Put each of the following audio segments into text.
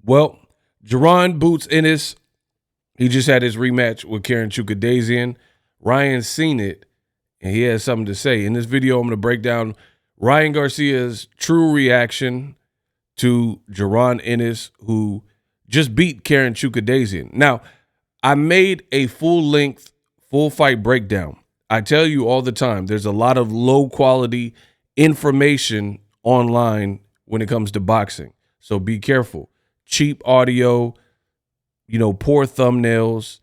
Well, Jaron boots Ennis. He just had his rematch with dazn. Ryan's seen it, and he has something to say. In this video, I'm going to break down Ryan Garcia's true reaction to Jaron Ennis, who just beat dazn. Now, I made a full-length, full-fight breakdown. I tell you all the time, there's a lot of low-quality information online when it comes to boxing, so be careful. Cheap audio, poor thumbnails,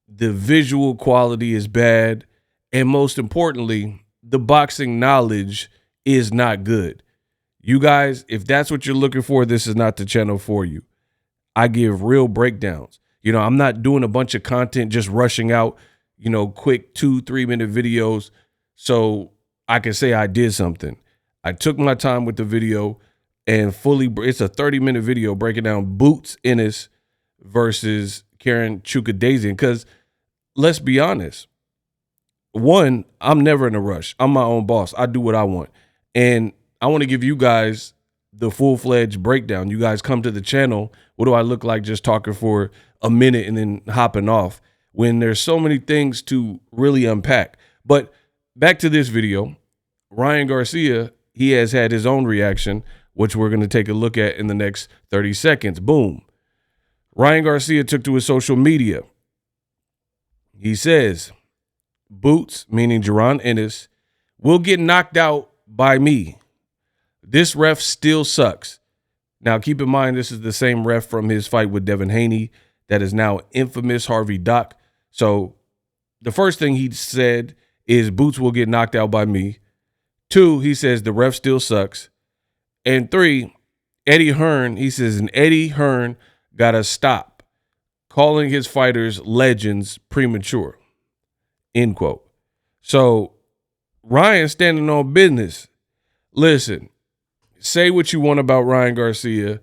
the visual quality is bad, and most importantly, the boxing knowledge is not good. You guys, if that's what you're looking for, this is not the channel for you. I give real breakdowns. I'm not doing a bunch of content just rushing out, quick 2-3 minute videos so I can say I did something. I took my time with the video and it's a 30-minute video breaking down Boots Ennis versus dazn. Because let's be honest, one, I'm never in a rush. I'm my own boss. I do what I want. And I want to give you guys the full-fledged breakdown. You guys come to the channel. What do I look like just talking for a minute and then hopping off when there's so many things to really unpack? But back to this video, Ryan Garcia, he has had his own reaction, which we're going to take a look at in the next 30 seconds. Boom. Ryan Garcia took to his social media. He says, Boots, meaning Jaron Ennis, will get knocked out by me. This ref still sucks. Now, keep in mind, this is the same ref from his fight with Devin Haney that is now infamous Harvey Dock. So the first thing he said is Boots will get knocked out by me. 2, he says the ref still sucks. And 3, Eddie Hearn, he says, and Eddie Hearn got to stop calling his fighters legends premature, end quote. So Ryan standing on business. Listen, say what you want about Ryan Garcia,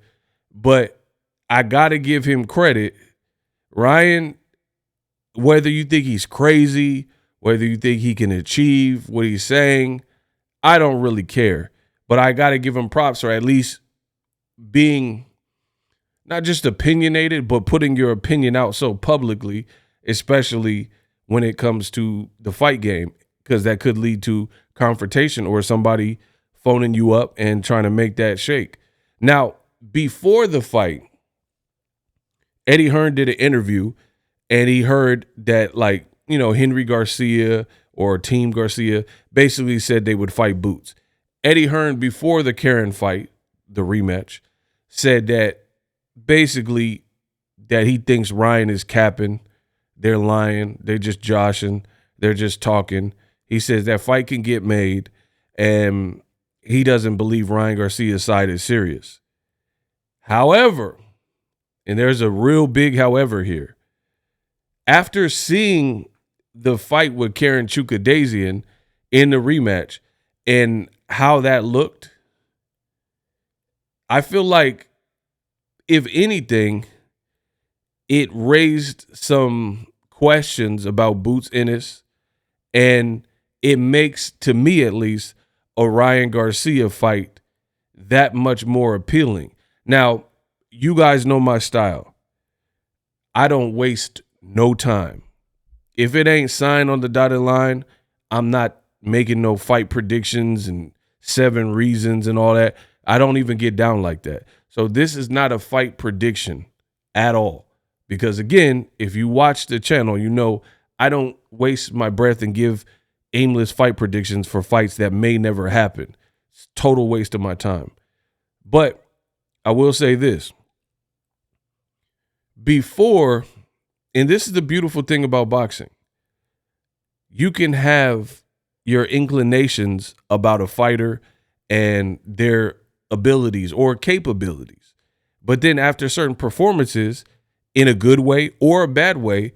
but I got to give him credit. Ryan, whether you think he's crazy, whether you think he can achieve what he's saying, I don't really care. But I got to give him props for at least being not just opinionated, but putting your opinion out so publicly, especially when it comes to the fight game, because that could lead to confrontation or somebody phoning you up and trying to make that shake. Now, before the fight, Eddie Hearn did an interview, and he heard that, Henry Garcia or Team Garcia basically said they would fight Boots. Eddie Hearn, before the Karen fight, the rematch, said that basically that he thinks Ryan is capping. They're lying. They're just joshing. They're just talking. He says that fight can get made, and he doesn't believe Ryan Garcia's side is serious. However, and there's a real big however here, after seeing the fight with dazn in the rematch and how that looked, I feel like, if anything, it raised some questions about Boots Ennis, and it makes, to me at least, a Ryan Garcia fight that much more appealing. Now, you guys know my style. I don't waste no time. If it ain't signed on the dotted line, I'm not making no fight predictions and 7 reasons and all that. I don't even get down like that. So this is not a fight prediction at all. Because again, if you watch the channel, you know I don't waste my breath and give aimless fight predictions for fights that may never happen. It's a total waste of my time. But I will say this. Before, and this is the beautiful thing about boxing, you can have your inclinations about a fighter and their abilities or capabilities. But then after certain performances, in a good way or a bad way,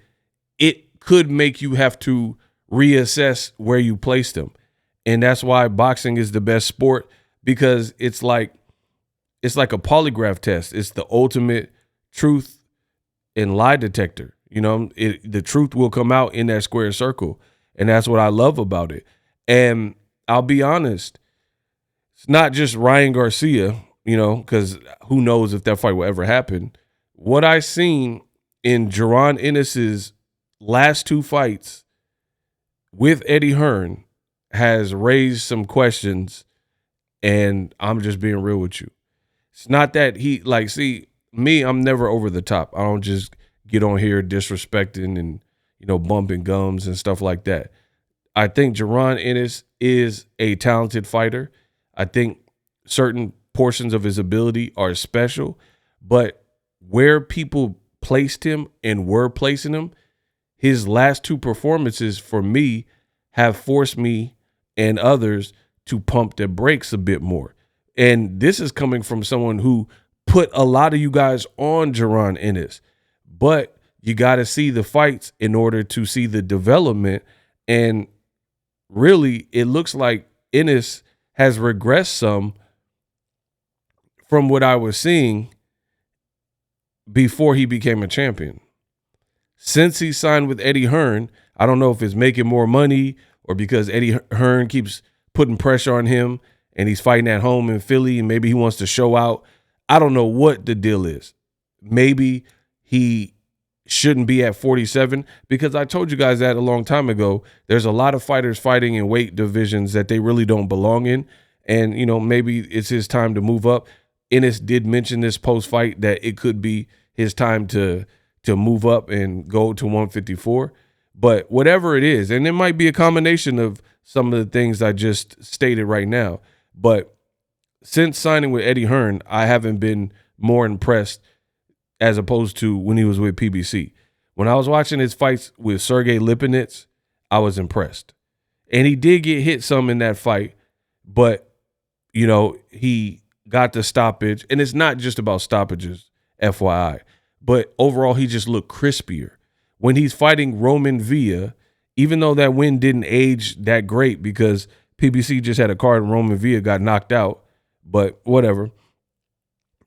it could make you have to reassess where you place them. And that's why boxing is the best sport, because it's like a polygraph test. It's the ultimate truth and lie detector. The truth will come out in that square circle. And that's what I love about it. And I'll be honest, it's not just Ryan Garcia because who knows if that fight will ever happen. What I seen in Jaron Ennis's last 2 fights with Eddie Hearn has raised some questions, and I'm just being real with you. It's not that he, see, me, I'm never over the top. I don't just get on here disrespecting and, bumping gums and stuff like that. I think Jaron Ennis is a talented fighter. I think certain portions of his ability are special, but where people placed him and were placing him, his last 2 performances for me have forced me and others to pump their brakes a bit more. And this is coming from someone who put a lot of you guys on Jaron Ennis, but you got to see the fights in order to see the development. And really, it looks like Ennis has regressed some from what I was seeing before he became a champion. Since he signed with Eddie Hearn, I don't know if it's making more money or because Eddie Hearn keeps putting pressure on him and he's fighting at home in Philly and maybe he wants to show out. I don't know what the deal is. Maybe he shouldn't be at 47, because I told you guys that a long time ago. There's a lot of fighters fighting in weight divisions that they really don't belong in. And, maybe it's his time to move up. Ennis did mention this post-fight that it could be his time to move up and go to 154. But whatever it is, and it might be a combination of some of the things I just stated right now. But since signing with Eddie Hearn, I haven't been more impressed as opposed to when he was with PBC. When I was watching his fights with Sergey Lipinets, I was impressed. And he did get hit some in that fight, but, he got the stoppage. And it's not just about stoppages, FYI. But overall, he just looked crispier. When he's fighting Roman Villa, even though that win didn't age that great because PBC just had a card and Roman Villa got knocked out, but whatever.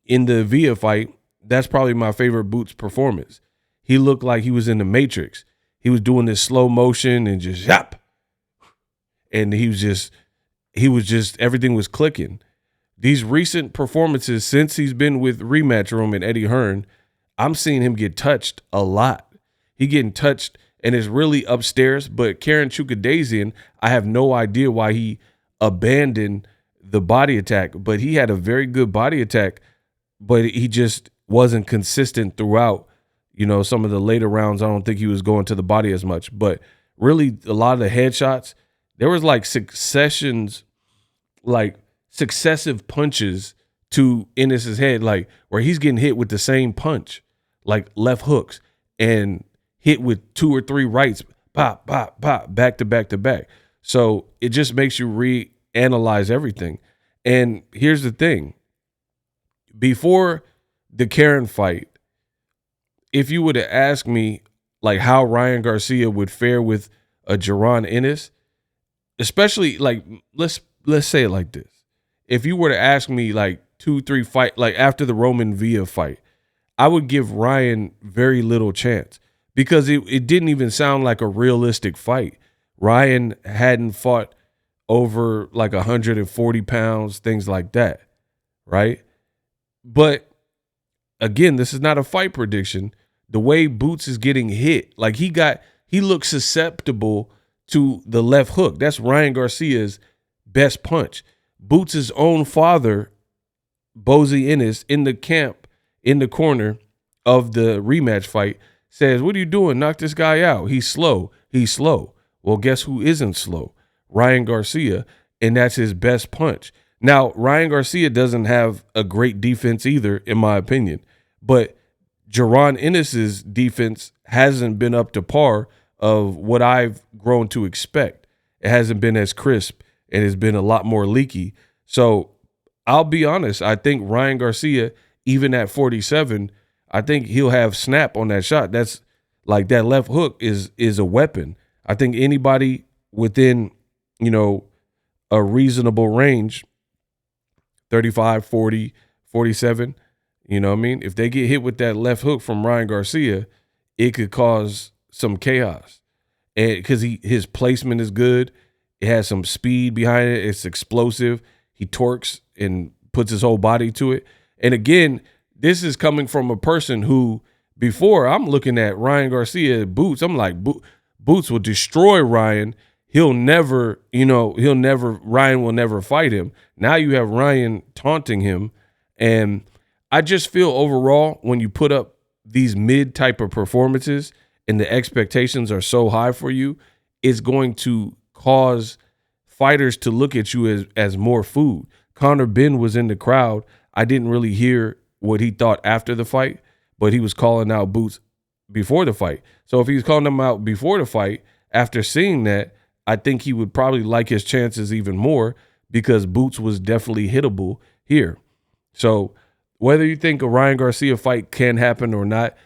In the Villa fight, that's probably my favorite Boots performance. He looked like he was in the Matrix. He was doing this slow motion and just yap. And he was just, everything was clicking. These recent performances since he's been with Rematch Room and Eddie Hearn, I'm seeing him get touched a lot. He getting touched and it's really upstairs, but Karen Chukadzeyan, I have no idea why he abandoned the body attack, but he had a very good body attack, but he just wasn't consistent throughout. Some of the later rounds, I don't think he was going to the body as much, but really a lot of the headshots, there was successive punches to Ennis's head, where he's getting hit with the same punch, like left hooks, and hit with 2 or 3 rights, pop, pop, pop, back to back to back. So it just makes you reanalyze everything. And here's the thing. Before the Karen fight, if you would have asked me how Ryan Garcia would fare with a Jaron Ennis, especially let's say it like this. If you were to ask me 2-3 fight, after the Roman Villa fight, I would give Ryan very little chance because it didn't even sound like a realistic fight. Ryan hadn't fought over 140 pounds, things like that, right? But again, this is not a fight prediction. The way Boots is getting hit, he looks susceptible to the left hook. That's Ryan Garcia's best punch. Boots' own father, Bozy Ennis, in the camp, in the corner of the rematch fight, says, "What are you doing? Knock this guy out. He's slow. He's slow." Well, guess who isn't slow? Ryan Garcia, and that's his best punch. Now, Ryan Garcia doesn't have a great defense either, in my opinion, but Jaron Ennis's defense hasn't been up to par of what I've grown to expect. It hasn't been as crisp, and it's been a lot more leaky. So I'll be honest, I think Ryan Garcia, even at 47, I think he'll have snap on that shot. That's that left hook is a weapon. I think anybody within, a reasonable range, 35, 40, 47, if they get hit with that left hook from Ryan Garcia, it could cause some chaos. And because his placement is good, it has some speed behind it, it's explosive. He torques and puts his whole body to it. And again, this is coming from a person who, before, I'm looking at Ryan Garcia Boots. I'm like, Boots will destroy Ryan. Ryan will never fight him. Now you have Ryan taunting him. And I just feel overall, when you put up these mid type of performances and the expectations are so high for you, it's going to cause fighters to look at you as more food. Conor Benn was in the crowd. I didn't really hear what he thought after the fight, but he was calling out Boots before the fight. So if he's calling him out before the fight, after seeing that, I think he would probably like his chances even more because Boots was definitely hittable here. So whether you think a Ryan Garcia fight can happen or not,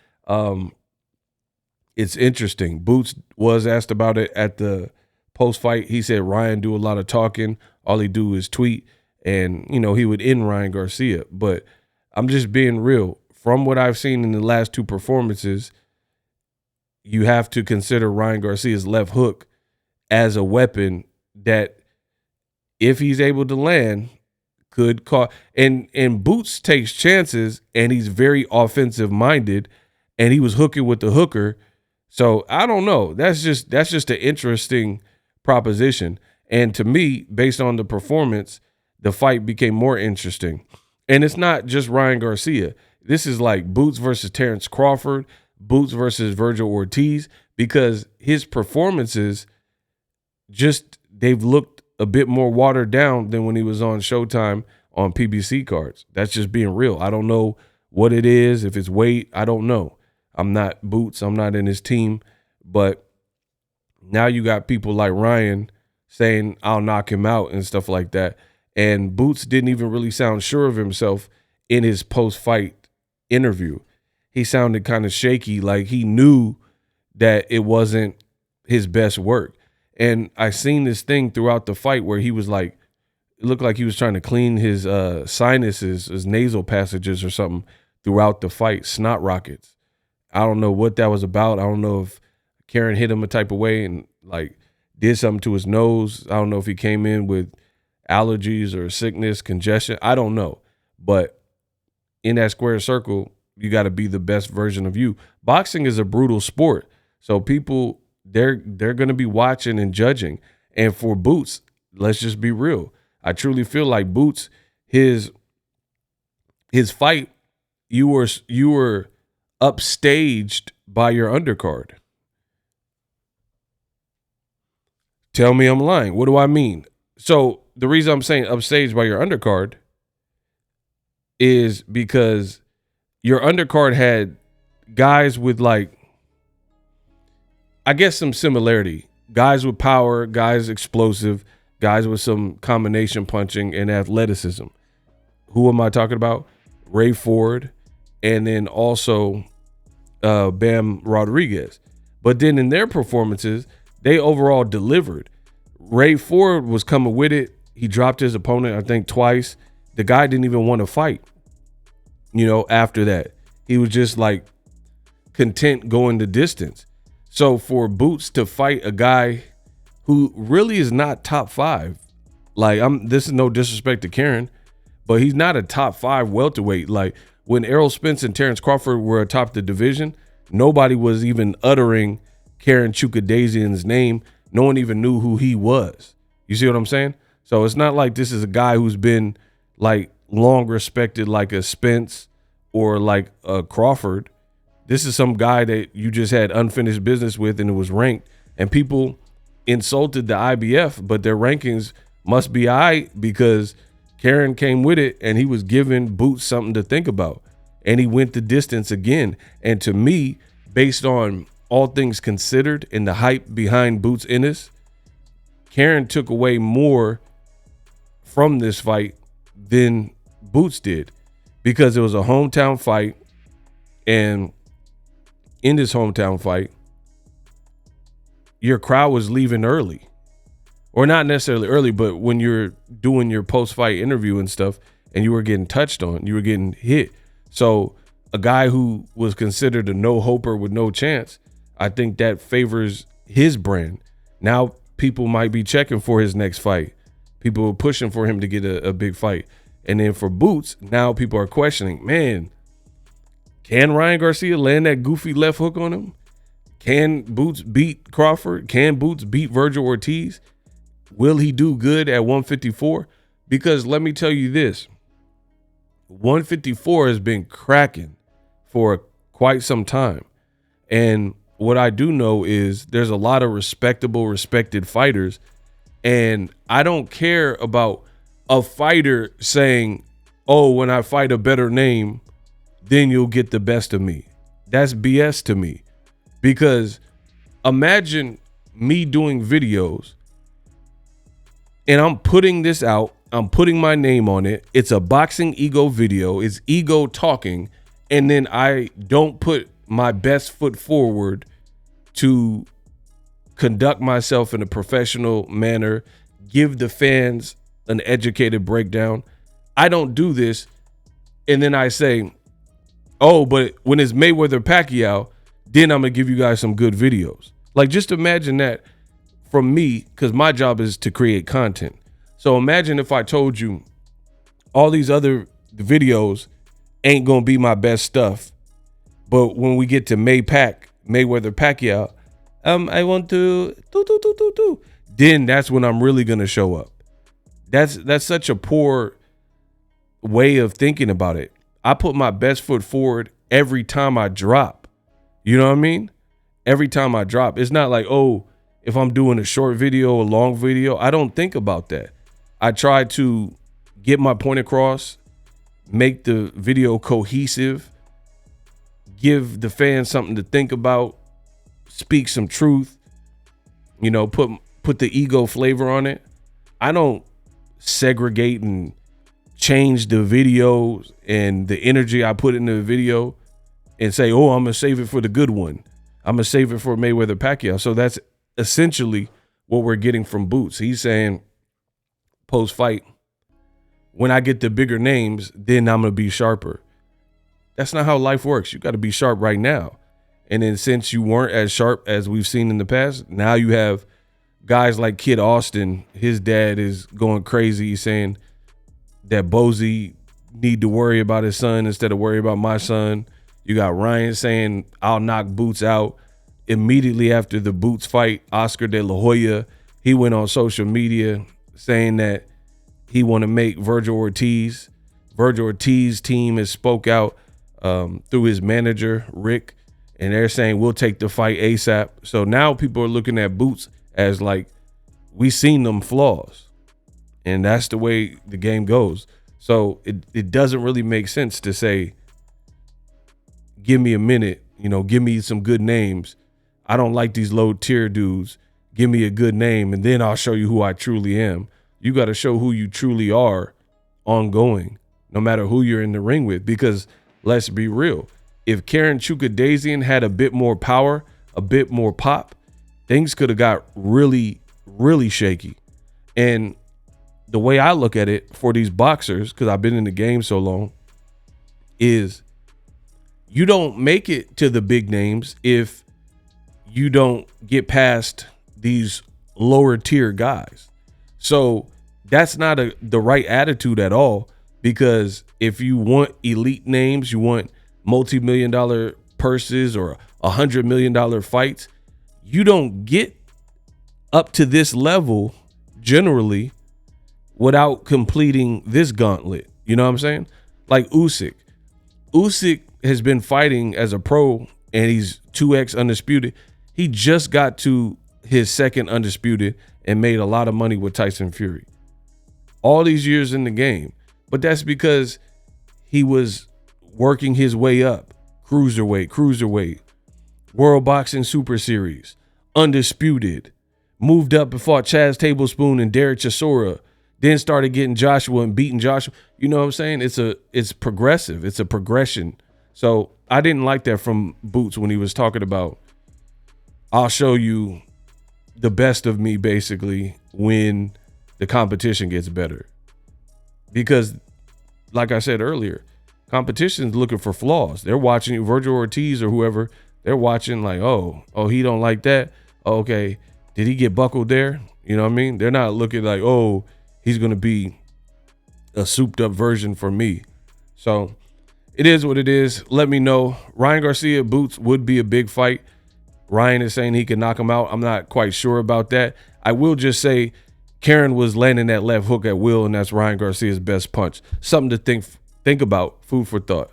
it's interesting. Boots was asked about it at the post-fight. He said Ryan do a lot of talking. All he do is tweet, and, he would end Ryan Garcia. But I'm just being real. From what I've seen in the last two performances, you have to consider Ryan Garcia's left hook as a weapon that, if he's able to land, could cause. And Boots takes chances, and he's very offensive minded, and he was hooking with the hooker. So I don't know. That's just an interesting proposition. And to me, based on the performance, the fight became more interesting. And it's not just Ryan Garcia. This is like Boots versus Terrence Crawford, Boots versus Virgil Ortiz, because his performances they've looked a bit more watered down than when he was on Showtime on PBC cards. That's just being real. I don't know what it is, if it's weight, I don't know. I'm not Boots, I'm not in his team, but now you got people like Ryan saying I'll knock him out and stuff like that. And Boots didn't even really sound sure of himself in his post-fight interview. He sounded kind of shaky, like he knew that it wasn't his best work. And I seen this thing throughout the fight where he was like, it looked like he was trying to clean his sinuses, his nasal passages or something throughout the fight, snot rockets. I don't know what that was about. I don't know if Karen hit him a type of way and like did something to his nose. I don't know if he came in with allergies or sickness, congestion. I don't know. But in that square circle, you got to be the best version of you. Boxing is a brutal sport. So people, they're going to be watching and judging. And for Boots, let's just be real. I truly feel like Boots, his fight, you were upstaged by your undercard. Tell me I'm lying. What do I mean? So the reason I'm saying upstaged by your undercard is because your undercard had guys with, like, I guess some similarity. Guys with power, guys explosive, guys with some combination punching and athleticism. Who am I talking about? Ray Ford, and then also Bam Rodriguez. But then in their performances, they overall delivered. Ray Ford was coming with it. He dropped his opponent, I think, twice. The guy didn't even want to fight, after that. He was just like content going the distance. So for Boots to fight a guy who really is not top 5, like, this is no disrespect to Karen, but he's not a top 5 welterweight. Like, when Errol Spence and Terrence Crawford were atop the division, nobody was even uttering Karen Chukadzeyan's name. No one even knew who he was. You see what I'm saying? So it's not like this is a guy who's been like long respected like a Spence or like a Crawford. This is some guy that you just had unfinished business with and it was ranked. And people insulted the IBF, but their rankings must be high because Karen came with it and he was giving Boots something to think about. And he went the distance again. And to me, based on all things considered and the hype behind Boots Ennis, Karen took away more from this fight than Boots did because it was a hometown fight. And in this hometown fight, your crowd was leaving early. Or not necessarily early, but when you're doing your post-fight interview and stuff and you were getting touched on, you were getting hit. So a guy who was considered a no-hoper with no chance, I think that favors his brand. Now people might be checking for his next fight. People are pushing for him to get a big fight. And then for Boots, now people are questioning, man, can Ryan Garcia land that goofy left hook on him? Can Boots beat Crawford? Can Boots beat Virgil Ortiz? Will he do good at 154? Because let me tell you this, 154 has been cracking for quite some time. And what I do know is there's a lot of respected fighters. And I don't care about a fighter saying, oh, when I fight a better name, then you'll get the best of me. That's BS to me. Because imagine me doing videos and I'm putting this out. I'm putting my name on it. It's a Boxing Ego video. It's ego talking. And then I don't put my best foot forward to conduct myself in a professional manner, give the fans an educated breakdown. I don't do this. And then I say, oh, but when it's Mayweather Pacquiao, then I'm going to give you guys some good videos. Like, just imagine that from me, because my job is to create content. So imagine if I told you all these other videos ain't going to be my best stuff. But when we get to Mayweather Pacquiao, I want to do. Then that's when I'm really going to show up. That's such a poor way of thinking about it. I put my best foot forward every time I drop. You know what I mean? Every time I drop. It's not like, oh, if I'm doing a short video, a long video, I don't think about that. I try to get my point across, make the video cohesive, give the fans something to think about, speak some truth, you know, put the ego flavor on it. I don't segregate and change the videos and the energy I put in the video and say, oh, I'm going to save it for the good one. I'm going to save it for Mayweather Pacquiao. So that's essentially what we're getting from Boots. He's saying post-fight, when I get the bigger names, then I'm going to be sharper. That's not how life works. You got to be sharp right now. And then since you weren't as sharp as we've seen in the past, now you have guys like Kid Austin. His dad is going crazy. He's saying that Bozy need to worry about his son instead of worry about my son. You got Ryan saying, I'll knock Boots out. Immediately after the Boots fight, Oscar De La Hoya, he went on social media saying that he want to make Virgil Ortiz. Virgil Ortiz team has spoke out through his manager, Rick, and they're saying we'll take the fight ASAP. So now people are looking at Boots as like, we seen them flaws. And that's the way the game goes. So it doesn't really make sense to say, give me a minute, you know, give me some good names. I don't like these low tier dudes. Give me a good name and then I'll show you who I truly am. You got to show who you truly are ongoing, no matter who you're in the ring with. Because let's be real, if Karen Chukadazian had a bit more power, a bit more pop, things could have got really, really shaky. And the way I look at it for these boxers, because I've been in the game so long, is you don't make it to the big names if you don't get past these lower tier guys. So that's not the right attitude at all, because if you want elite names, you want multi-million-dollar purses or $100 million fights, you don't get up to this level generally without completing this gauntlet. You know what I'm saying? Like Usyk. Usyk has been fighting as a pro and he's 2x undisputed. He just got to his second undisputed and made a lot of money with Tyson Fury. All these years in the game. But that's because he was working his way up. Cruiserweight, World Boxing Super Series, undisputed. Moved up and fought Chaz Tablespoon and Derek Chisora. Then started getting Joshua and beating Joshua. You know what I'm saying? It's progressive. It's a progression. So I didn't like that from Boots when he was talking about, I'll show you the best of me basically when the competition gets better. Because like I said earlier, competition's looking for flaws. They're watching Virgil Ortiz or whoever. They're watching like, oh, he don't like that. Oh, okay. Did he get buckled there? You know what I mean? They're not looking like, oh, he's going to be a souped up version for me. So it is what it is. Let me know. Ryan Garcia Boots would be a big fight. Ryan is saying he can knock him out. I'm not quite sure about that. I will just say Karen was landing that left hook at will, and that's Ryan Garcia's best punch. Something to think about. Food for thought.